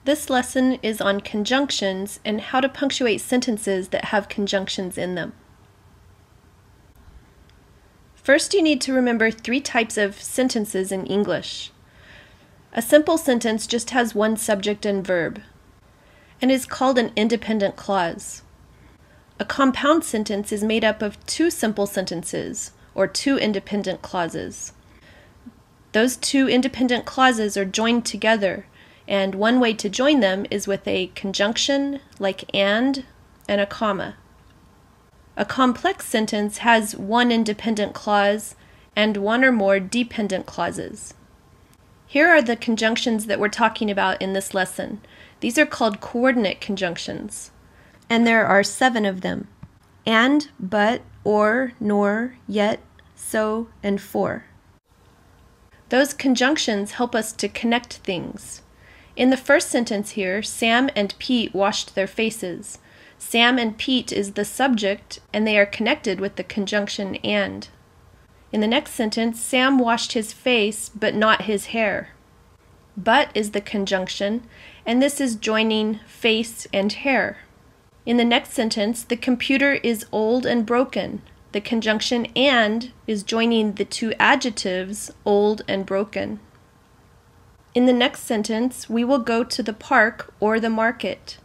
This lesson is on conjunctions and how to punctuate sentences that have conjunctions in them. First, you need to remember 3 types of sentences in English. A simple sentence just has one subject and verb, and is called an independent clause. A compound sentence is made up of 2 simple sentences, or 2 independent clauses. Those 2 independent clauses are joined together, and one way to join them is with a conjunction like and a comma. A complex sentence has one independent clause and one or more dependent clauses. Here are the conjunctions that we're talking about in this lesson. These are called coordinate conjunctions, and there are 7 of them: and, but, or, nor, yet, so, and for. Those conjunctions help us to connect things. In the first sentence here, Sam and Pete washed their faces. Sam and Pete is the subject, and they are connected with the conjunction and. In the next sentence, Sam washed his face, but not his hair. But is the conjunction, and this is joining face and hair. In the next sentence, the computer is old and broken. The conjunction and is joining the 2 adjectives, old and broken. In the next sentence, we will go to the park or the market.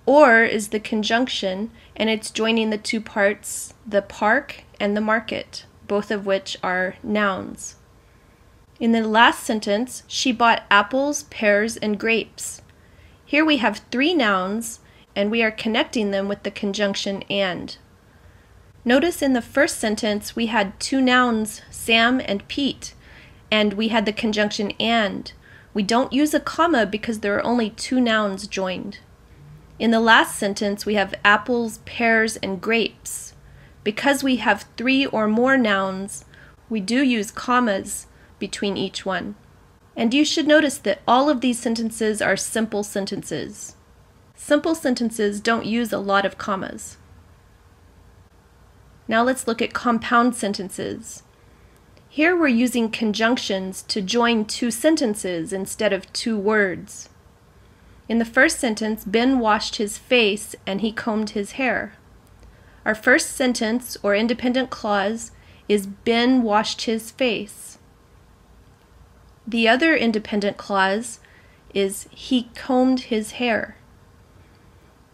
Or is the conjunction, and it's joining the 2 parts, the park and the market, both of which are nouns. In the last sentence, she bought apples, pears, and grapes. Here we have 3 nouns, and we are connecting them with the conjunction and. Notice in the first sentence we had 2 nouns, Sam and Pete, and we had the conjunction and. We don't use a comma because there are only 2 nouns joined. In the last sentence we have apples, pears, and grapes. Because we have 3 or more nouns, we do use commas between each one. And you should notice that all of these sentences are simple sentences. Simple sentences don't use a lot of commas. Now let's look at compound sentences. Here we're using conjunctions to join 2 sentences instead of 2 words. In the first sentence, Ben washed his face and he combed his hair. Our first sentence, or independent clause, is Ben washed his face. The other independent clause is he combed his hair.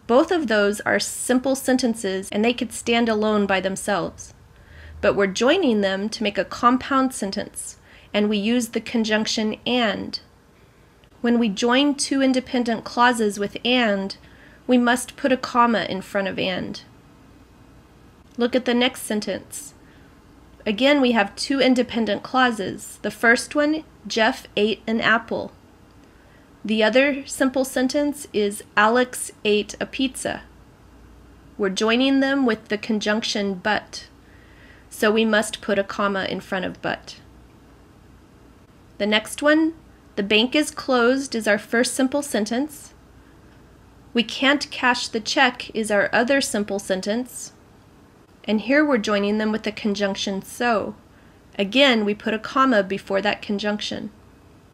Both of those are simple sentences and they could stand alone by themselves. But we're joining them to make a compound sentence, and we use the conjunction and. When we join 2 independent clauses with and, we must put a comma in front of and. Look at the next sentence. Again, we have 2 independent clauses. The first one, Jeff ate an apple. The other simple sentence is Alex ate a pizza. We're joining them with the conjunction but, so we must put a comma in front of but. The next one, the bank is closed, is our first simple sentence. We can't cash the check is our other simple sentence. And here we're joining them with the conjunction so. Again, we put a comma before that conjunction.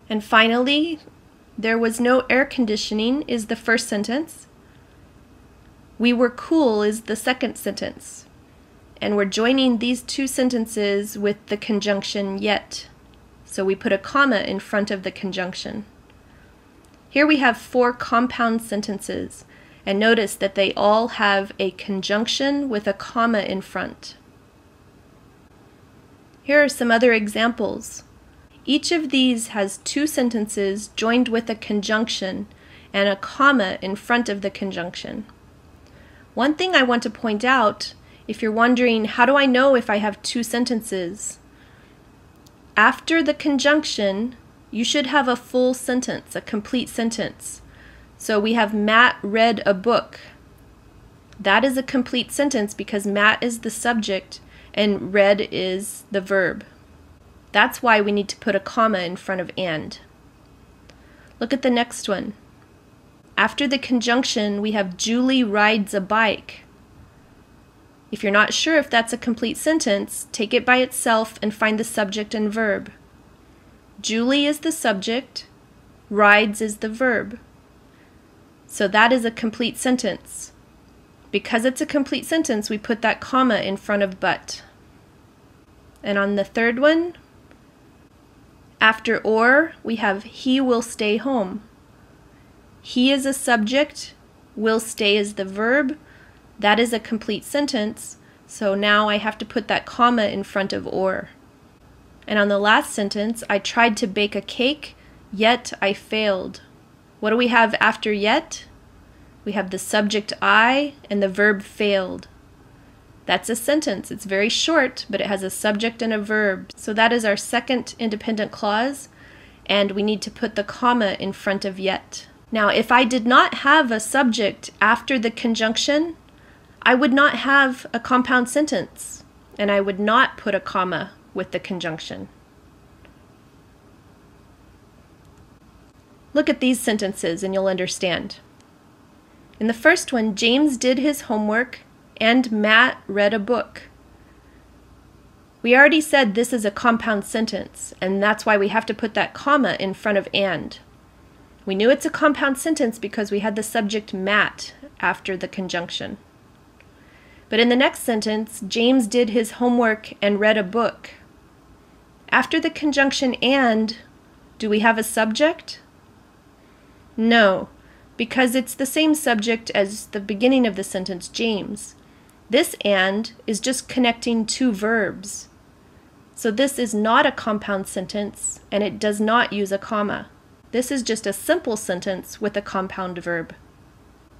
And finally, there was no air conditioning is the first sentence. We were cool is the second sentence. And we're joining these 2 sentences with the conjunction yet. So we put a comma in front of the conjunction. Here we have 4 compound sentences, and notice that they all have a conjunction with a comma in front. Here are some other examples. Each of these has 2 sentences joined with a conjunction and a comma in front of the conjunction. One thing I want to point out, if you're wondering, how do I know if I have 2 sentences? After the conjunction, you should have a full sentence, a complete sentence. So we have Matt read a book. That is a complete sentence because Matt is the subject and read is the verb. That's why we need to put a comma in front of and. Look at the next one. After the conjunction, we have Julie rides a bike. If you're not sure if that's a complete sentence, take it by itself and find the subject and verb. Julie is the subject, rides is the verb. So that is a complete sentence. Because it's a complete sentence, we put that comma in front of but. And on the third one, after or, we have he will stay home. He is a subject, will stay is the verb. That is a complete sentence, so now I have to put that comma in front of or. And on the last sentence, I tried to bake a cake, yet I failed. What do we have after yet? We have the subject I and the verb failed. That's a sentence. It's very short, but it has a subject and a verb. So that is our second independent clause, and we need to put the comma in front of yet. Now, if I did not have a subject after the conjunction, I would not have a compound sentence, and I would not put a comma with the conjunction. Look at these sentences and you'll understand. In the first one, James did his homework and Matt read a book. We already said this is a compound sentence, and that's why we have to put that comma in front of and. We knew it's a compound sentence because we had the subject Matt after the conjunction. But in the next sentence, James did his homework and read a book. After the conjunction and, do we have a subject? No, because it's the same subject as the beginning of the sentence, James. This and is just connecting two verbs. So this is not a compound sentence, and it does not use a comma. This is just a simple sentence with a compound verb.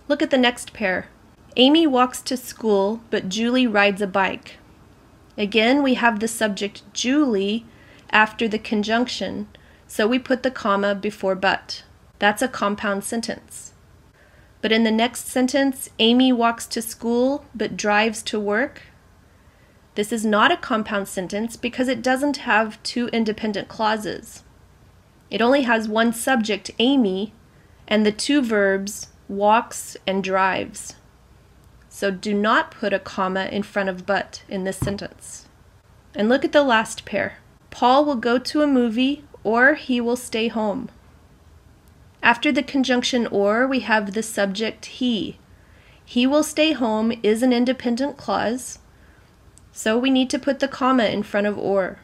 Look at the next pair. Amy walks to school, but Julie rides a bike. Again, we have the subject Julie after the conjunction, so we put the comma before but. That's a compound sentence. But in the next sentence, Amy walks to school but drives to work. This is not a compound sentence because it doesn't have two independent clauses. It only has one subject, Amy, and the two verbs, walks and drives. So do not put a comma in front of but in this sentence. And look at the last pair. Paul will go to a movie or he will stay home. After the conjunction or, we have the subject he. He will stay home is an independent clause, so we need to put the comma in front of or.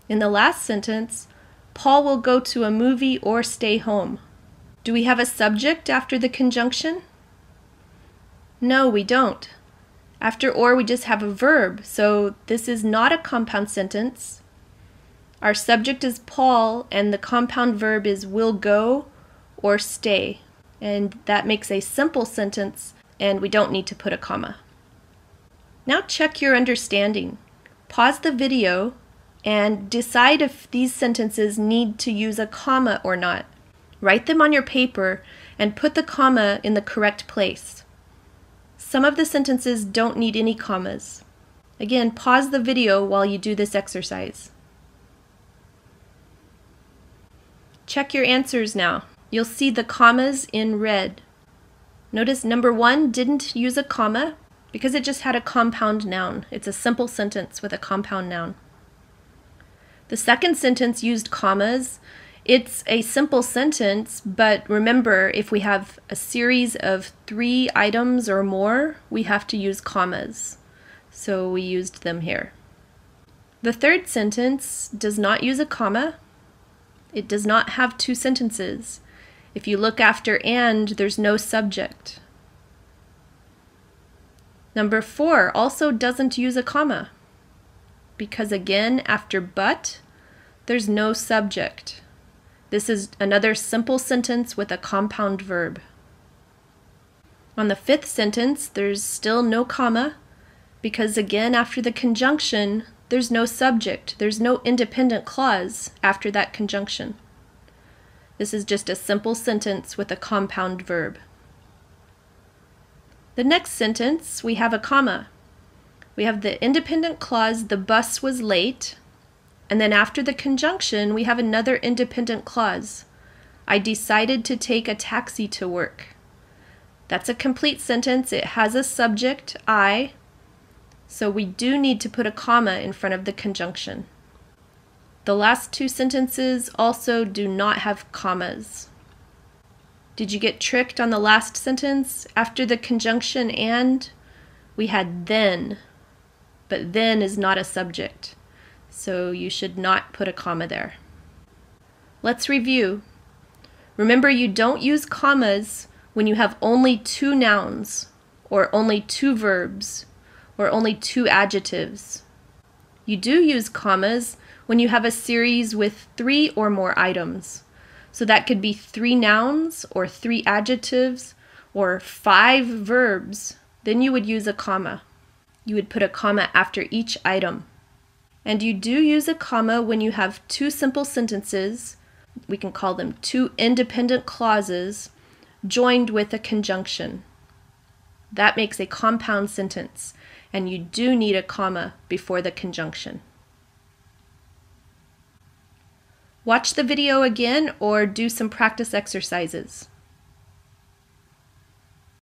In the last sentence, Paul will go to a movie or stay home. Do we have a subject after the conjunction? No, we don't. After or, we just have a verb, so this is not a compound sentence. Our subject is Paul, and the compound verb is will go or stay. And that makes a simple sentence, and we don't need to put a comma. Now check your understanding. Pause the video and decide if these sentences need to use a comma or not. Write them on your paper and put the comma in the correct place. Some of the sentences don't need any commas. Again, pause the video while you do this exercise. Check your answers now. You'll see the commas in red. Notice number 1 didn't use a comma because it just had a compound noun. It's a simple sentence with a compound noun. The second sentence used commas. It's a simple sentence, but remember, if we have a series of 3 items or more, we have to use commas. So we used them here. The third sentence does not use a comma. It does not have 2 sentences. If you look after and, there's no subject. Number 4 also doesn't use a comma because again, after but, there's no subject. This is another simple sentence with a compound verb. On the 5th sentence, there's still no comma because again, after the conjunction, there's no subject. There's no independent clause after that conjunction. This is just a simple sentence with a compound verb. The next sentence, we have a comma. We have the independent clause, the bus was late, and then after the conjunction, we have another independent clause. I decided to take a taxi to work. That's a complete sentence. It has a subject, I, so we do need to put a comma in front of the conjunction. The last 2 sentences also do not have commas. Did you get tricked on the last sentence? After the conjunction and, we had then, but then is not a subject, so you should not put a comma there. Let's review. Remember, you don't use commas when you have only 2 nouns, or only 2 verbs, or only 2 adjectives. You do use commas when you have a series with 3 or more items. So that could be 3 nouns, or 3 adjectives, or 5 verbs. Then you would use a comma. You would put a comma after each item. And you do use a comma when you have 2 simple sentences, we can call them 2 independent clauses, joined with a conjunction. That makes a compound sentence, and you do need a comma before the conjunction. Watch the video again or do some practice exercises.